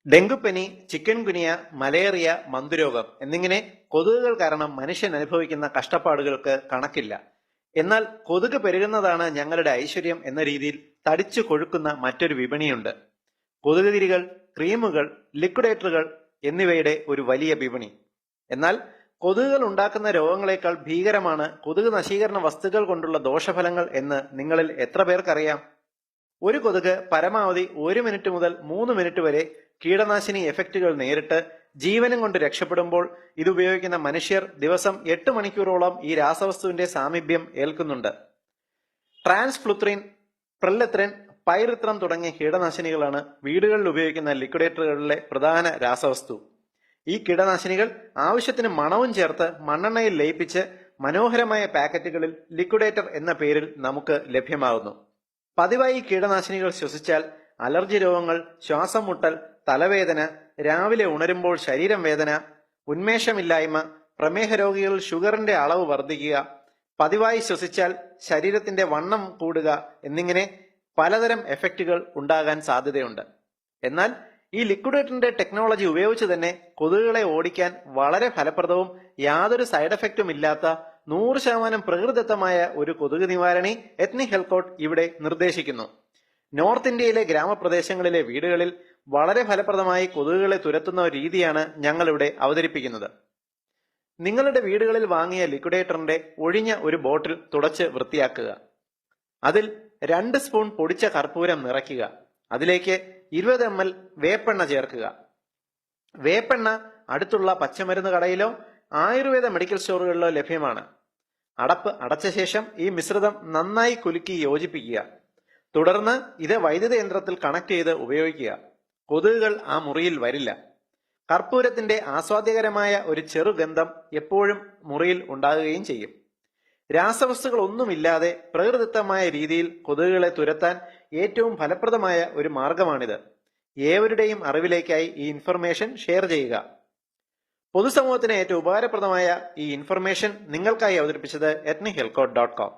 ഡെങ്കുപ്പനി, chicken ഗുനിയ, malaria, മന്തുരോഗം എന്നിങ്ങനെ കൊതുകുകൾ കാരണം മനുഷ്യൻ അനുഭവിക്കുന്ന കഷ്ടപ്പാടുകൾക്ക് കണക്കില്ല. എന്നാൽ കൊതുക് പെരുകുന്നതാണ് ഞങ്ങളുടെ ഐശ്വര്യം എന്ന രീതിയിൽ തടിച്ചു കൊഴുക്കുന്ന മറ്റൊരു വിപണിയുണ്ട്. കൊതുക് തിരികൾ, ക്രീമുകൾ, ലിക്വിഡേറ്ററുകൾ എന്നിവയുടെ ഒരു വലിയ വിപണി. എന്നാൽ കൊതുകുകൾ ഉണ്ടാക്കുന്ന രോഗങ്ങളെക്കാൾ ഭീകരമാണ് കൊതുക് നശീകരണ വസ്തുക്കൾ കൊണ്ടുള്ള ദോഷഫലങ്ങൾ എന്ന് നിങ്ങളിൽ എത്ര പേർക്കറിയാം? ഒരു കൊതുക് പരമാവധി 1 മിനിറ്റ് മുതൽ 3 മിനിറ്റ് വരെ കീടനാശിനി എഫക്റ്റുകൾ നേരിട്ട് ജീവനും കൊണ്ട് രക്ഷപ്പെടുമ്പോൾ ഇതുപയോഗിക്കുന്ന മനുഷ്യർ ദിവസം 8 മണിക്കൂറോളം ഈ രാസവസ്തുവിന്റെ സാമീപ്യം ഏൽക്കുന്നുണ്ട്. ട്രാൻസ്ഫ്ലുത്രിൻ, പ്രില്ലെത്രിൻ, പൈറിത്രം തുടങ്ങിയ കീടനാശിനികളാണ് വീടുകളിൽ ഉപയോഗിക്കുന്ന ലിക്വിഡേറ്ററുകളിലെ പ്രധാന രാസവസ്തു. ഈ കീടനാശിനികൾ ആവശ്യത്തിന് മണവും ചേർത്ത് മണ്ണെണ്ണയിൽ ലയിപ്പിച്ച് മനോഹരമായ പാക്കറ്റുകളിൽ ലിക്വിഡേറ്റർ എന്ന പേരിൽ നമുക്ക് ലഭ്യമാകുന്നു. പതിവായി കീടനാശിനികൾ ശ്വസിച്ചാൽ അലർജി രോഗങ്ങൾ, ശ്വാസം മുട്ടൽ, തലവേദന, രാവിലെ ഉണരുമ്പോൾ ശരീരം വേദന, ഉന്മേഷമില്ലായ്മ, പ്രമേഹ രോഗികളിൽ ഷുഗറിന്റെ അളവ് വർദ്ധിക്കുക, പതിവായി ശ്വസിച്ചാൽ ശരീരത്തിന്റെ വണ്ണം കൂടുക എന്നിങ്ങനെ പലതരം എഫക്റ്റുകൾ ഉണ്ടാകാൻ സാധ്യതയുണ്ട്. എന്നാൽ ഈ ലിക്വിഡേറ്ററിന്റെ ടെക്നോളജി ഉപയോഗിച്ച് തന്നെ കൊതുകുകളെ ഓടിക്കാൻ വളരെ ഫലപ്രദവും യാതൊരു സൈഡ് എഫക്റ്റും ഇല്ലാത്ത 100% പ്രകൃതിദത്തമായ ഒരു കൊതുക് നിവാരണി എത്നിക് ഹെൽത്ത് ഇവിടെ നിർദ്ദേശിക്കുന്നു. നോർത്ത് ഇന്ത്യയിലെ ഗ്രാമപ്രദേശങ്ങളിലെ വീടുകളിൽ വളരെ ഫലപ്രദമായി കൊതുകുകളെ തുരത്തുന്ന രീതിയാണ് ഞങ്ങളിവിടെ അവതരിപ്പിക്കുന്നത്. നിങ്ങളുടെ വീടുകളിൽ വാങ്ങിയ ലിക്വിഡേറ്ററിന്റെ ഒഴിഞ്ഞ ഒരു ബോട്ടിൽ തുടച്ച് വൃത്തിയാക്കുക. അതിൽ 2 സ്പൂൺ പൊടിച്ച കർപ്പൂരം നിറയ്ക്കുക. അതിലേക്ക് 20 ml വേപ്പെണ്ണ ചേർക്കുക. വേപ്പെണ്ണ അടുത്തുള്ള പച്ചമരുന്ന് കടയിലോ ആയുർവേദ മെഡിക്കൽ സ്റ്റോറുകളിലോ ലഭ്യമാണ്. അടപ്പ് അടച്ച ശേഷം ഈ മിശ്രിതം നന്നായി കുലുക്കി യോജിപ്പിക്കുക. തുടർന്ന് ഇത് വൈദ്യുത യന്ത്രത്തിൽ കണക്ട് ചെയ്ത് ഉപയോഗിക്കുക. കൊതുകുകൾ ആ മുറിയിൽ വരില്ല. കർപ്പൂരത്തിന്റെ ആസ്വാദ്യകരമായ ഒരു ചെറുഗന്ധം എപ്പോഴും മുറിയിൽ ഉണ്ടാകുകയും ചെയ്യും. രാസവസ്തുക്കൾ ഒന്നുമില്ലാതെ പ്രകൃതിദത്തമായ രീതിയിൽ കൊതുകുകളെ തുരത്താൻ ഏറ്റവും ഫലപ്രദമായ ഒരു മാർഗമാണിത്. ഏവരുടെയും അറിവിലേക്കായി ഈ ഇൻഫർമേഷൻ ഷെയർ ചെയ്യുക. പൊതുസമൂഹത്തിന് ഏറ്റവും ഉപകാരപ്രദമായ ഈ ഇൻഫർമേഷൻ നിങ്ങൾക്കായി അവതരിപ്പിച്ചത് etnichealthcode.com.